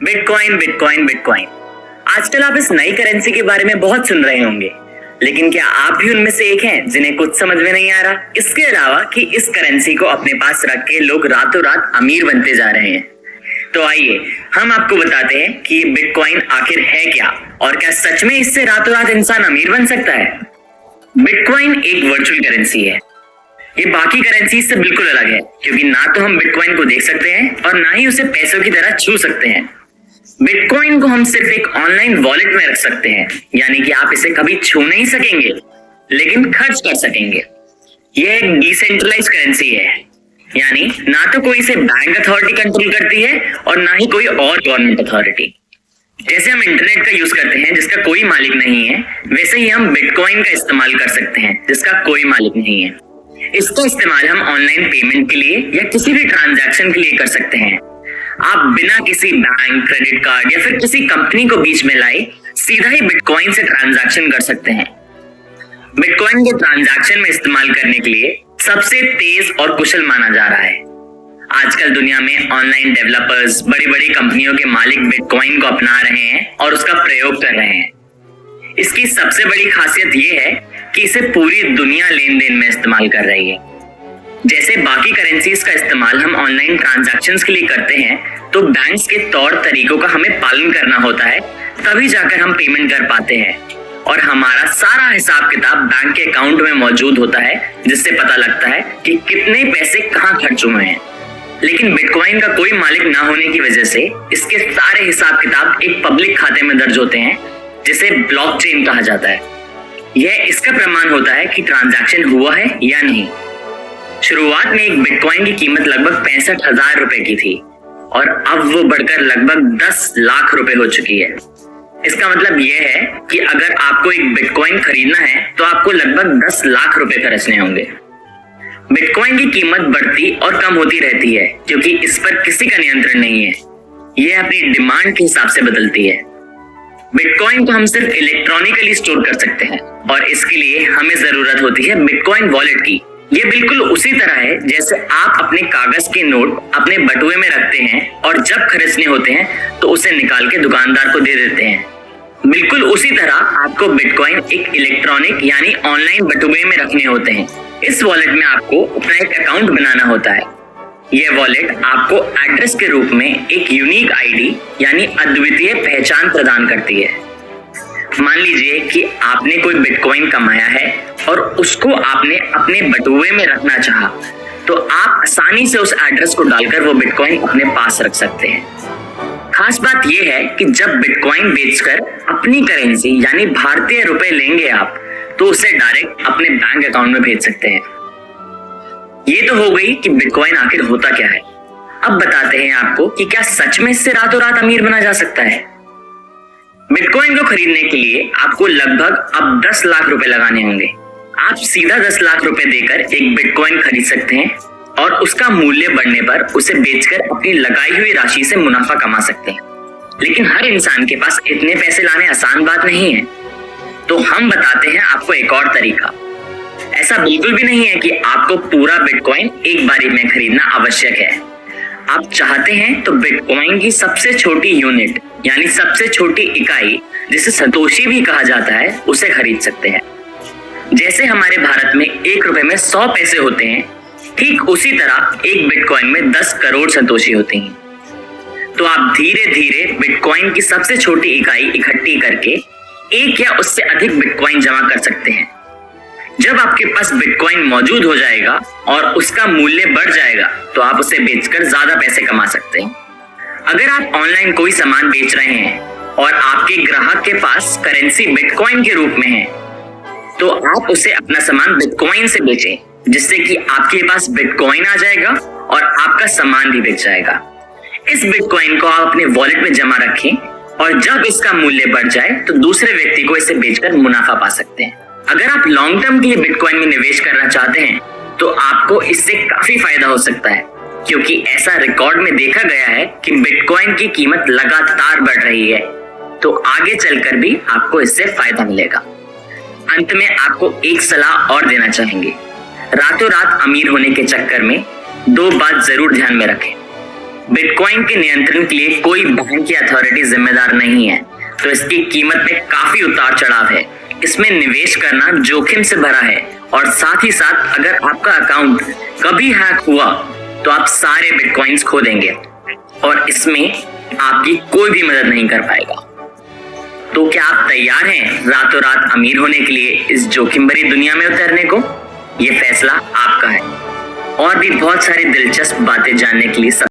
Bitcoin bitcoin bitcoin. आजकल आप इस नई करेंसी के बारे में बहुत सुन रहे होंगे, लेकिन क्या आप भी उनमें से एक हैं जिन्हें कुछ समझ में नहीं आ रहा? इसके अलावा कि इस करेंसी को अपने पास रख के लोग रातों रात अमीर बनते जा रहे हैं। तो आइए हम आपको बताते हैं कि ये बिटकॉइन आखिर है क्या और क्या सच में इससे रातों रात इंसान अमीर बन सकता है। बिटकॉइन एक वर्चुअल करेंसी है। ये बाकी करेंसी से बिल्कुल अलग है, क्योंकि ना तो हम बिटकॉइन को देख सकते हैं और ना ही उसे पैसों की तरह छू सकते हैं। बिटकॉइन को हम सिर्फ एक ऑनलाइन वॉलेट में रख सकते हैं, यानी कि आप इसे कभी छू नहीं सकेंगे लेकिन खर्च कर सकेंगे। यह एक डिसेंट्रलाइज करेंसी है, यानी ना तो कोई इसे बैंक अथॉरिटी कंट्रोल करती है और ना ही कोई और गवर्नमेंट अथॉरिटी। जैसे हम इंटरनेट का यूज करते हैं जिसका कोई मालिक नहीं है, वैसे ही हम बिटकॉइन का इस्तेमाल कर सकते हैं जिसका कोई मालिक नहीं है। इसका इस्तेमाल हम ऑनलाइन पेमेंट के लिए या किसी भी ट्रांजैक्शन के लिए कर सकते हैं। आप बिना किसी बैंक, क्रेडिट कार्ड या फिर किसी कंपनी को बीच में लाए सीधा ही बिटकॉइन से ट्रांजैक्शन कर सकते हैं। बिटकॉइन को ट्रांजैक्शन में इस्तेमाल करने के लिए सबसे तेज और कुशल माना जा रहा है। आजकल दुनिया में ऑनलाइन डेवलपर्स, बड़ी बड़ी कंपनियों के मालिक बिटकॉइन को अपना रहे हैं और उसका प्रयोग कर रहे हैं। इसकी सबसे बड़ी खासियत यह है कि इसे पूरी दुनिया लेन देन में इस्तेमाल कर रही है। जैसे बाकी करेंसीज का इस्तेमाल हम ऑनलाइन ट्रांजैक्शंस के लिए करते हैं, तो बैंक्स के तौर तरीकों का हमें पालन करना होता है, तभी जाकर हम पेमेंट कर पाते हैं और हमारा सारा हिसाब किताब बैंक के अकाउंट में मौजूद होता है, जिससे पता लगता है कि कितने पैसे कहाँ खर्च हुए हैं। लेकिन बिटकॉइन का कोई मालिक ना होने की वजह से इसके सारे हिसाब किताब एक पब्लिक खाते में दर्ज होते हैं, जिसे ब्लॉकचेन कहा जाता है। यह इसका प्रमाण होता है कि ट्रांजैक्शन हुआ है या नहीं। शुरुआत में एक बिटकॉइन की कीमत लगभग 65,000 रुपए की थी और अब वो बढ़कर लगभग 10 लाख रुपए हो चुकी है। इसका मतलब यह है कि अगर आपको एक बिटकॉइन खरीदना है तो आपको लगभग 10 लाख रुपए खर्चने होंगे। बिटकॉइन की कीमत बढ़ती और कम होती रहती है, क्योंकि इस पर किसी का नियंत्रण नहीं है। यह अपनी डिमांड के हिसाब से बदलती है। बिटकॉइन को हम सिर्फ इलेक्ट्रॉनिकली स्टोर कर सकते हैं और इसके लिए हमें जरूरत होती है बिटकॉइन वॉलेट की। ये बिल्कुल उसी तरह है जैसे आप अपने कागज के नोट अपने बटुए में रखते हैं और जब खरीदने होते हैं तो उसे निकाल के दुकानदार को दे देते हैं। बिल्कुल उसी तरह आपको बिटकॉइन एक इलेक्ट्रॉनिक यानी ऑनलाइन बटुए में रखने होते हैं। इस वॉलेट में आपको अपना एक अकाउंट बनाना होता है। यह वॉलेट आपको एड्रेस के रूप में एक यूनिक आईडी यानी अद्वितीय पहचान प्रदान करती है। मान लीजिए कि आपने कोई बिटकॉइन कमाया है और उसको आपने अपने बटुए में रखना चाहा, तो आप आसानी से उस एड्रेस को डालकर वो बिटकॉइन अपने पास रख सकते हैं। खास बात यह है कि जब बिटकॉइन बेचकर अपनी करेंसी यानी भारतीय रुपए लेंगे आप, तो उसे डायरेक्ट अपने बैंक अकाउंट में भेज सकते हैं। ये तो हो गई कि बिटकॉइन आखिर होता क्या है। अब बताते हैं आपको कि क्या सच में इससे रातों रात अमीर बना जा सकता है। बिटकॉइन को खरीदने के लिए आपको लगभग अब 10 लाख रुपए लगाने होंगे। आप सीधा 10 लाख रुपए देकर एक बिटकॉइन खरीद सकते हैं और उसका मूल्य बढ़ने पर उसे बेचकर अपनी लगाई हुई राशि से मुनाफा कमा सकते हैं। लेकिन हर इंसान के पास इतने पैसे लाने आसान बात नहीं है, तो हम बताते हैं आपको एक और तरीका। ऐसा बिल्कुल भी नहीं है कि आपको पूरा बिटकॉइन एक बारी में खरीदना आवश्यक है। आप चाहते हैं तो बिटकॉइन की सबसे छोटी यूनिट यानी सबसे छोटी इकाई, जिसे सतोशी भी कहा जाता है, उसे खरीद सकते हैं। जैसे हमारे भारत में 1 रुपए में 100 पैसे होते हैं, ठीक उसी तरह एक बिटकॉइन में 10 करोड़ सतोशी होती हैं। तो आप धीरे धीरे बिटकॉइन की सबसे छोटी इकाई इकट्ठी करके एक या उससे अधिक बिटकॉइन जमा कर सकते हैं। जब आपके पास बिटकॉइन मौजूद हो जाएगा और उसका मूल्य बढ़ जाएगा, तो आप उसे बेचकर ज्यादा पैसे कमा सकते हैं। अगर आप ऑनलाइन कोई सामान बेच रहे हैं और आपके ग्राहक के पास करेंसी बिटकॉइन के रूप में है, तो आप उसे अपना सामान बिटकॉइन से बेचें, जिससे कि आपके पास बिटकॉइन आ जाएगा और आपका सामान भी बेच जाएगा। इस बिटकॉइन को आप अपने वॉलेट में जमा रखें और जब इसका मूल्य बढ़ जाए तो दूसरे व्यक्ति को इसे बेचकर मुनाफा पा सकते हैं। अगर आप लॉन्ग टर्म के लिए बिटकॉइन में निवेश करना चाहते हैं, तो आपको इससे काफी फायदा हो सकता है, क्योंकि ऐसा रिकॉर्ड में देखा गया है कि बिटकॉइन की कीमत लगातार बढ़ रही है, तो आगे चलकर भी आपको इससे फायदा मिलेगा। अंत में आपको एक सलाह और देना चाहेंगे। रातों रात अमीर होने के चक्कर में 2 बात जरूर ध्यान में रखें। बिटकॉइन के नियंत्रण के लिए कोई बैंक की अथॉरिटी जिम्मेदार नहीं है, तो इसकी कीमत में काफी उतार चढ़ाव है। इसमें निवेश करना जोखिम से भरा है और साथ ही साथ अगर आपका अकाउंट कभी हैक हुआ तो आप सारे बिटकॉइंस खो देंगे और इसमें आपकी कोई भी मदद नहीं कर पाएगा। तो क्या आप तैयार हैं रातों रात अमीर होने के लिए इस जोखिम भरी दुनिया में उतरने को? ये फैसला आपका है। और भी बहुत सारी दिलचस्प बातें जानने के लिए